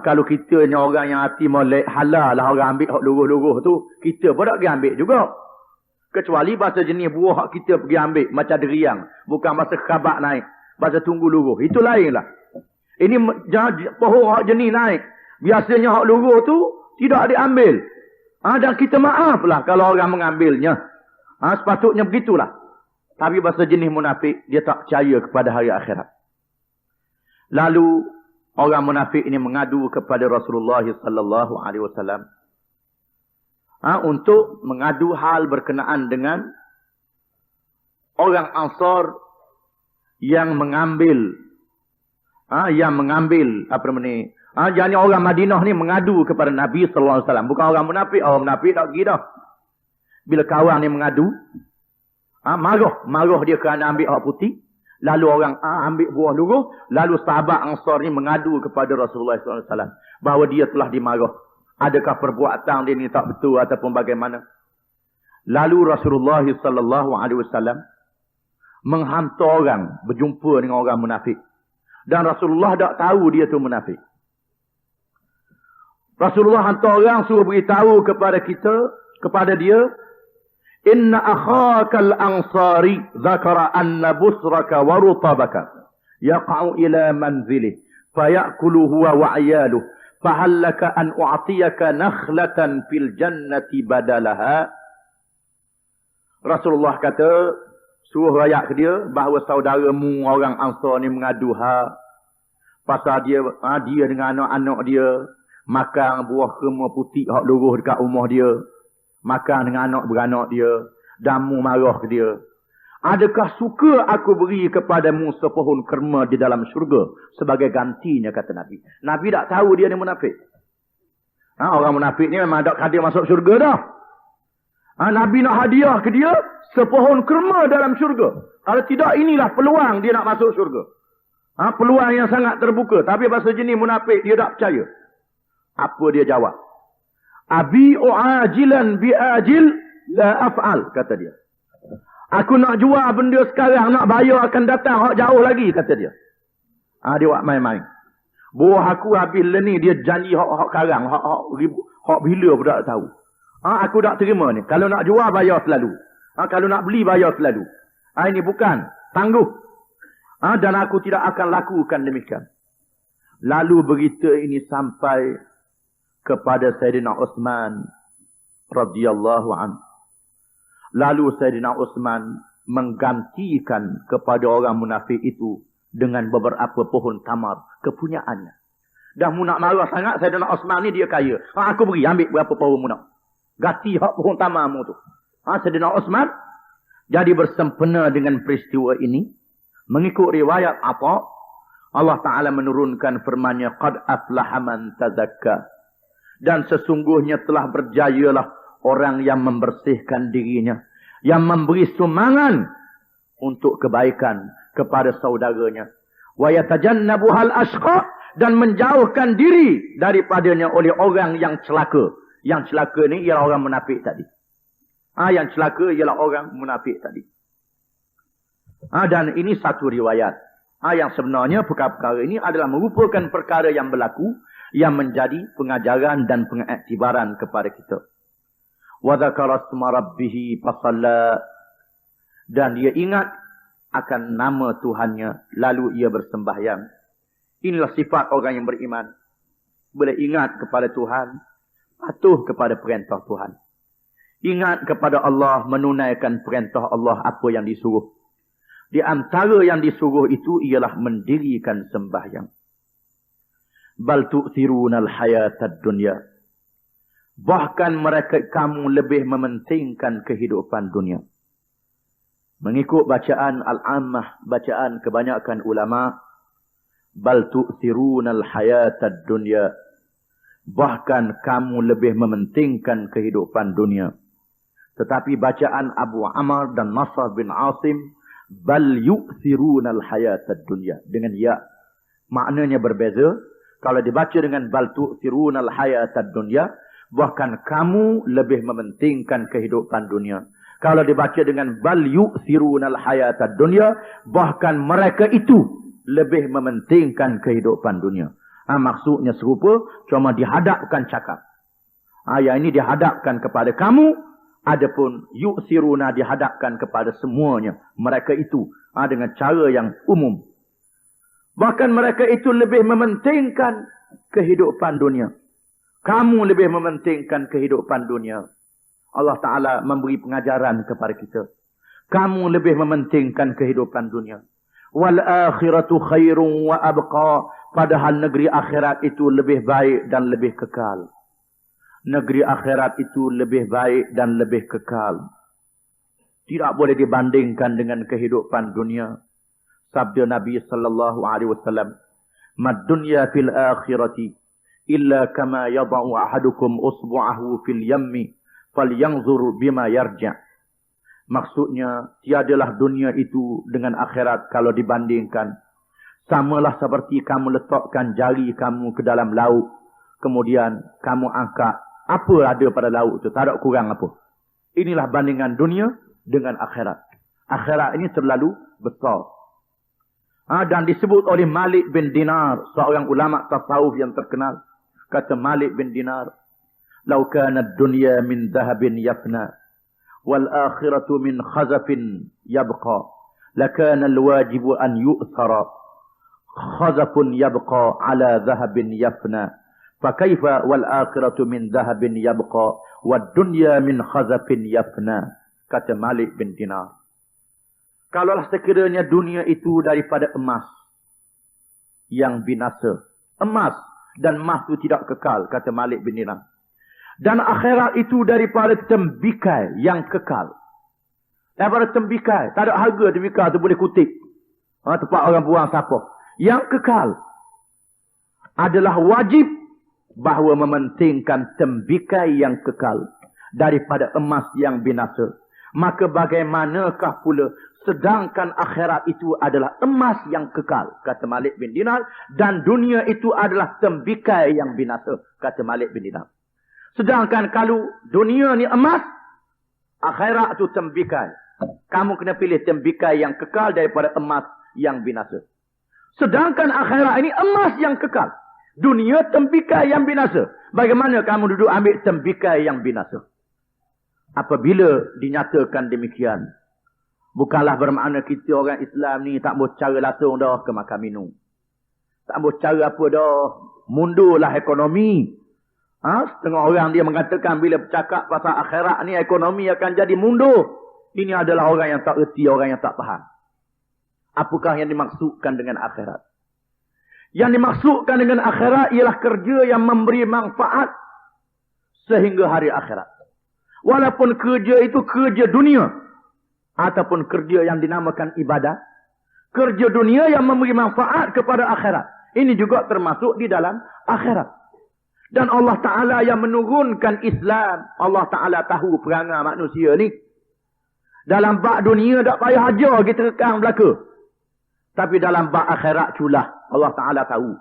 Kalau kita ni orang yang hati molek, halal lah orang ambil hak luruh-luruh tu, kita pun tak pergi ambil juga. Kecuali bahasa jenis buah hak kita pergi ambil macam deriang, bukan bahasa khabat naik, bahasa tunggu luruh. Itu lain lah. Ini pohon hak jenis naik. Biasanya hak luruh tu tidak diambil. Dan kita maaf lah kalau orang mengambilnya. Sepatutnya begitulah. Tapi bahasa jenis munafik, dia tak percaya kepada hari akhirat. Lalu orang munafik ini mengadu kepada Rasulullah sallallahu alaihi wasallam untuk mengadu hal berkenaan dengan orang Ansar yang mengambil apa namanya? Jadi orang Madinah ni mengadu kepada Nabi sallallahu alaihi wasallam, bukan orang munafik. Orang munafik tak pergi dah. Bila kawan ni mengadu, marah dia kerana ambil hak putih, lalu orang ambil buah luruh, lalu sahabat Ansar ni mengadu kepada Rasulullah sallallahu alaihi wasallam bahawa dia telah dimarah. Adakah perbuatan dia ni tak betul ataupun bagaimana? Lalu Rasulullah sallallahu alaihi wasallam menghantar orang berjumpa dengan orang munafik. Dan Rasulullah tak tahu dia tu munafik. Rasulullah hantar orang suruh beritahu kepada dia, inna akhakal ansari zakara anna busraka wa rutabaka yaqa'u ila manzilih fayakulu huwa wa ayaluh fahallaka an u'atiyaka nakhlatan fil jannati badalaha. Rasulullah kata, suruh rakyat ke dia bahawa saudaramu orang Ansar ni mengadu pasal dia dengan anak-anak dia makan buah kurma putih hak luruh dekat rumah dia, makan dengan anak beranak dia, dan mu marah ke dia. Adakah suka aku beri kepadamu sepohon kurma di dalam syurga sebagai gantinya, kata Nabi. Nabi tak tahu dia ni munafik. Orang munafik ni memang tak hadir masuk syurga dah. Nabi nak hadiah ke dia sepohon kurma dalam syurga. Kalau tidak, inilah peluang dia nak masuk syurga. Peluang yang sangat terbuka. Tapi bahasa jenis munafik, dia tak percaya. Apa dia jawab? Abi'u ajilan bi'ajil la af'al, kata dia. Aku nak jual benda sekarang, nak bayar akan datang hak jauh lagi, kata dia. Dia buat main-main. Buah aku habis ni, dia janji hak karang, hak bila pun tak tahu. Aku tak terima ni. Kalau nak jual, bayar selalu. Kalau nak beli, bayar selalu. Ini bukan. Tangguh. Dan aku tidak akan lakukan demikian. Lalu berita ini sampai kepada Sayyidina Uthman radhiyallahu anhu. Lalu Sayyidina Uthman menggantikan kepada orang munafik itu dengan beberapa pohon tamar kepunyaannya. Dah mu nak marah sangat, Sayyidina Uthman ni dia kaya. Aku beri, ambil berapa pohon mu nak. Ganti hak pohon tamar mu tu. Sayyidina Uthman jadi bersempena dengan peristiwa ini. Mengikut riwayat apa? Allah Ta'ala menurunkan firman-Nya, Qad aflaha man tazakka. Dan sesungguhnya telah berjayalah orang yang membersihkan dirinya. Yang memberi sumbangan untuk kebaikan kepada saudaranya. Wa yatajannabuhal ashqa. Dan menjauhkan diri daripadanya oleh orang yang celaka. Yang celaka ni ialah orang munafik tadi. Yang celaka ialah orang munafik tadi. Dan ini satu riwayat. Yang sebenarnya perkara-perkara ini adalah merupakan perkara yang berlaku. Yang menjadi pengajaran dan pengiktibaran kepada kita. Wa dzakara isma rabbih fasalla. Dan dia ingat akan nama Tuhannya. Lalu ia bersembahyang. Inilah sifat orang yang beriman. Boleh ingat kepada Tuhan. Patuh kepada perintah Tuhan. Ingat kepada Allah, menunaikan perintah Allah apa yang disuruh. Di antara yang disuruh itu ialah mendirikan sembahyang. Bal tu'thirunal hayatad dunya. Bahkan mereka kamu lebih mementingkan kehidupan dunia. Mengikut bacaan al-ammah, bacaan kebanyakan ulama, bal tu'thirunal hayatad dunya. Bahkan kamu lebih mementingkan kehidupan dunia. Tetapi bacaan Abu Amr dan Nasr bin Asim, bal yu'thirunal hayatad dunya. Dengan ya. Maknanya berbeza. Kalau dibaca dengan bal tu'thirunal hayatad dunya, bahkan kamu lebih mementingkan kehidupan dunia. Kalau dibaca dengan bal yu'thirunal hayatad dunya, bahkan mereka itu lebih mementingkan kehidupan dunia. Maksudnya serupa, cuma dihadapkan cakap. Yang ini dihadapkan kepada kamu, adapun yu'thiruna dihadapkan kepada semuanya. Mereka itu dengan cara yang umum. Bahkan mereka itu lebih mementingkan kehidupan dunia. Kamu lebih mementingkan kehidupan dunia. Allah Ta'ala memberi pengajaran kepada kita. Kamu lebih mementingkan kehidupan dunia. Wal akhiratu khairun wa abqa. Padahal negeri akhirat itu lebih baik dan lebih kekal. Negeri akhirat itu lebih baik dan lebih kekal. Tidak boleh dibandingkan dengan kehidupan dunia. Sabda Nabi sallallahu alaihi wasallam, "Mad dunya fil akhirati illa kama yad'u ahadukum usbu'ahu fil yammi falyanzur bima yarja'." Maksudnya, tiadalah dunia itu dengan akhirat kalau dibandingkan. Samalah seperti kamu letakkan jari kamu ke dalam laut. Kemudian kamu angkat apa ada pada laut itu. Tak ada kurang apa. Inilah bandingan dunia dengan akhirat. Akhirat ini terlalu besar. Dan disebut oleh Malik bin Dinar, seorang ulama tasawuf yang terkenal. Kata Malik bin Dinar, "Lau kana ad-dunya min dhahabin yafna, wal akhiratu min khazafin yabqa, lakana al-wajibu an yu'thara khazafun yabqa ala dhahabin yafna, fakaifa wal akhiratu min dhahabin yabqa, wad dunya min khazafin yafna." Kata Malik bin Dinar, kalaulah sekiranya dunia itu daripada emas yang binasa. Emas dan emas itu tidak kekal, kata Malik bin Dinar. Dan akhirat itu daripada tembikai yang kekal. Daripada tembikai. Tak ada harga tembikai itu boleh kutip. Tempat orang buang sampah. Yang kekal. Adalah wajib bahawa mementingkan tembikai yang kekal daripada emas yang binasa. Maka bagaimanakah pula sedangkan akhirat itu adalah emas yang kekal, kata Malik bin Dinar, dan dunia itu adalah tembikai yang binasa, kata Malik bin Dinar. Sedangkan kalau dunia ni emas, akhirat itu tembikai. Kamu kena pilih tembikai yang kekal daripada emas yang binasa. Sedangkan akhirat ini emas yang kekal. Dunia tembikai yang binasa. Bagaimana kamu duduk ambil tembikai yang binasa? apabila dinyatakan demikian, bukanlah bermakna kita orang Islam ni tak boleh cara langsung dah ke makan minum. Tak boleh cara apa dah. Mundurlah ekonomi. Setengah orang dia mengatakan bila bercakap pasal akhirat ni ekonomi akan jadi mundur. Ini adalah orang yang tak erti, orang yang tak faham. Apakah yang dimaksudkan dengan akhirat? Yang dimaksudkan dengan akhirat ialah kerja yang memberi manfaat sehingga hari akhirat. Walaupun kerja itu kerja dunia ataupun kerja yang dinamakan ibadah, kerja dunia yang memberi manfaat kepada akhirat. Ini juga termasuk di dalam akhirat. Dan Allah Ta'ala yang menurunkan Islam, Allah Ta'ala tahu perangai manusia ni. Dalam bab dunia tak payah ajar kita rekang belaka. Tapi dalam bab akhirat culah Allah Ta'ala tahu.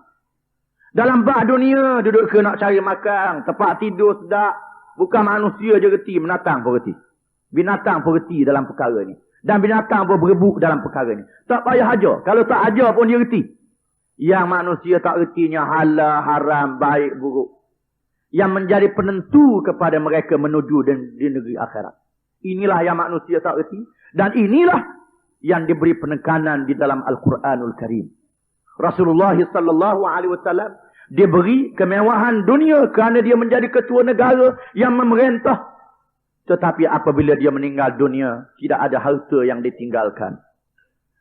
Dalam bab dunia duduk ke nak cari makan, tempat tidur sedap. Bukan manusia je reti, binatang pun reti. Binatang pun reti dalam perkara ni. Dan binatang pun berebut dalam perkara ni. Tak payah ajar. Kalau tak ajar pun dia reti. Yang manusia tak retinya halal, haram, baik, buruk. Yang menjadi penentu kepada mereka menuju di negeri akhirat. Inilah yang manusia tak reti. Dan inilah yang diberi penekanan di dalam Al-Quranul Karim. Rasulullah SAW diberi kemewahan dunia kerana dia menjadi ketua negara yang memerintah. Tetapi apabila dia meninggal dunia, tidak ada harta yang ditinggalkan.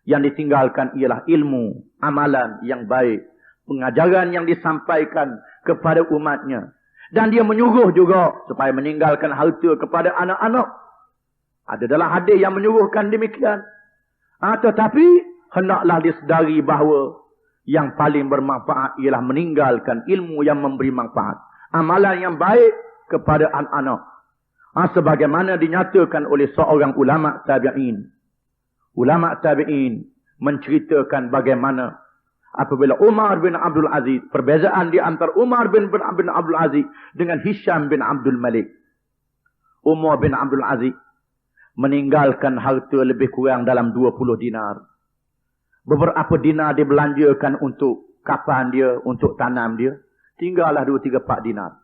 Yang ditinggalkan ialah ilmu, amalan yang baik, pengajaran yang disampaikan kepada umatnya. Dan dia menyuruh juga supaya meninggalkan harta kepada anak-anak. Ada dalam hadis yang menyuruhkan demikian. Tetapi hendaklah disedari bahawa yang paling bermanfaat ialah meninggalkan ilmu yang memberi manfaat. Amalan yang baik kepada anak-anak. Sebagaimana dinyatakan oleh seorang ulama tabi'in. Ulama tabi'in menceritakan bagaimana apabila Umar bin Abdul Aziz, perbezaan di antara Umar bin Abdul Aziz dengan Hisham bin Abdul Malik. Umar bin Abdul Aziz meninggalkan harta lebih kurang dalam 20 dinar. Beberapa dinar dibelanjakan untuk kapan dia, untuk tanam dia. Tinggallah 2, 3, 4 dinar.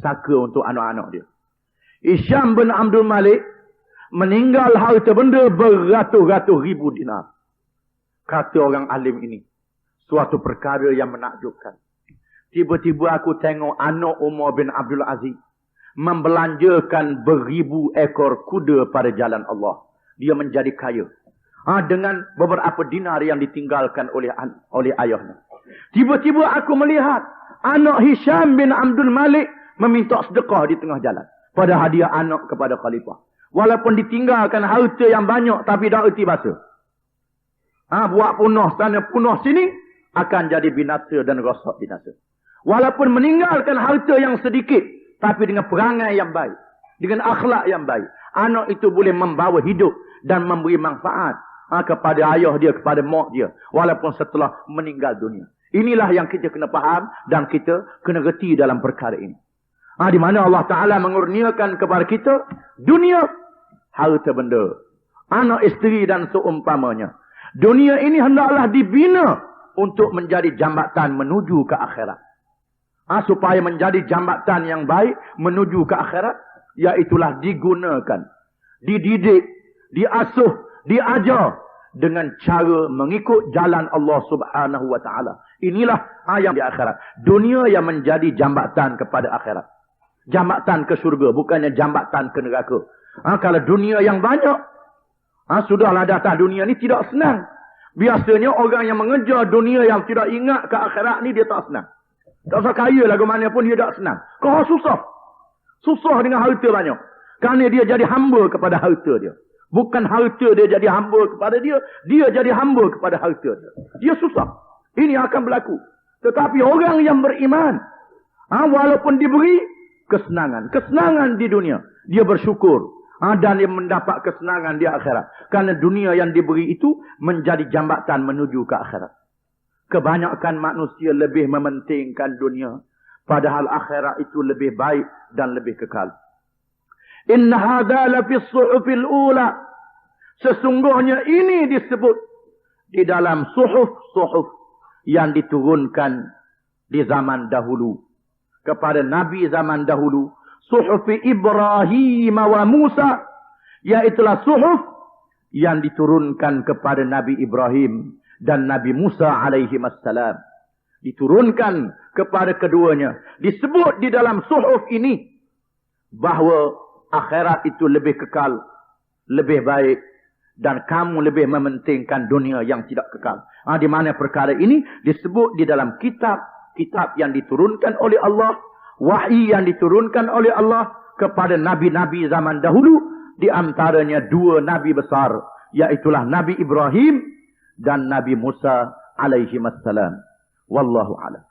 Saka untuk anak-anak dia. Hisham bin Abdul Malik meninggal harta benda beratus-ratus ribu dinar. Kata orang alim ini, suatu perkara yang menakjubkan. Tiba-tiba aku tengok anak Umar bin Abdul Aziz membelanjakan beribu ekor kuda pada jalan Allah. Dia menjadi kaya. Dengan beberapa dinar yang ditinggalkan oleh ayahnya. Tiba-tiba aku melihat anak Hisham bin Abdul Malik meminta sedekah di tengah jalan. Pada hadiah anak kepada khalifah. Walaupun ditinggalkan harta yang banyak tapi tak erti bahasa. Buat punah sana punah sini akan jadi binasa dan rosak binasa. Walaupun meninggalkan harta yang sedikit tapi dengan perangai yang baik, dengan akhlak yang baik, anak itu boleh membawa hidup dan memberi manfaat kepada ayah dia, kepada mak dia, walaupun setelah meninggal dunia. Inilah yang kita kena faham dan kita kena reti dalam perkara ini. Di mana Allah Ta'ala mengurniakan kepada kita dunia, harta benda, anak isteri dan seumpamanya. Dunia ini hendaklah dibina untuk menjadi jambatan menuju ke akhirat. Supaya menjadi jambatan yang baik menuju ke akhirat, iaitulah digunakan, dididik, diasuh, diajar dengan cara mengikut jalan Allah Subhanahu wa Ta'ala. Inilah yang di akhirat. Dunia yang menjadi jambatan kepada akhirat. Jambatan ke syurga, bukannya jambatan ke neraka. Kalau dunia yang banyak, sudahlah datang dunia ni tidak senang. Biasanya orang yang mengejar dunia yang tidak ingat ke akhirat ni dia tak senang. Tak usah kaya lagu mana pun dia tak senang. Kau susah. Susah dengan harta banyak. Kerana dia jadi hamba kepada harta dia. Bukan harta dia jadi hamba kepada dia. Dia jadi hamba kepada harta dia. Dia susah. Ini akan berlaku. Tetapi orang yang beriman, walaupun diberi kesenangan. Kesenangan di dunia. Dia bersyukur. Dan dia mendapat kesenangan di akhirat. Kerana dunia yang diberi itu menjadi jambatan menuju ke akhirat. Kebanyakan manusia lebih mementingkan dunia. Padahal akhirat itu lebih baik dan lebih kekal. Inna hadha lafi suhufil ula. Sesungguhnya ini disebut di dalam suhuf yang diturunkan di zaman dahulu. Kepada Nabi zaman dahulu. Suhufi Ibrahim wa Musa. Iaitulah suhuf yang diturunkan kepada Nabi Ibrahim dan Nabi Musa alaihi wassalam. Diturunkan kepada keduanya. Disebut di dalam suhuf ini bahawa akhirat itu lebih kekal, lebih baik, dan kamu lebih mementingkan dunia yang tidak kekal. Di mana perkara ini disebut di dalam kitab yang diturunkan oleh Allah, wahyi yang diturunkan oleh Allah kepada nabi-nabi zaman dahulu, di antaranya dua nabi besar, iaitulah Nabi Ibrahim dan Nabi Musa alaihi wassalam. Wallahu a'lam.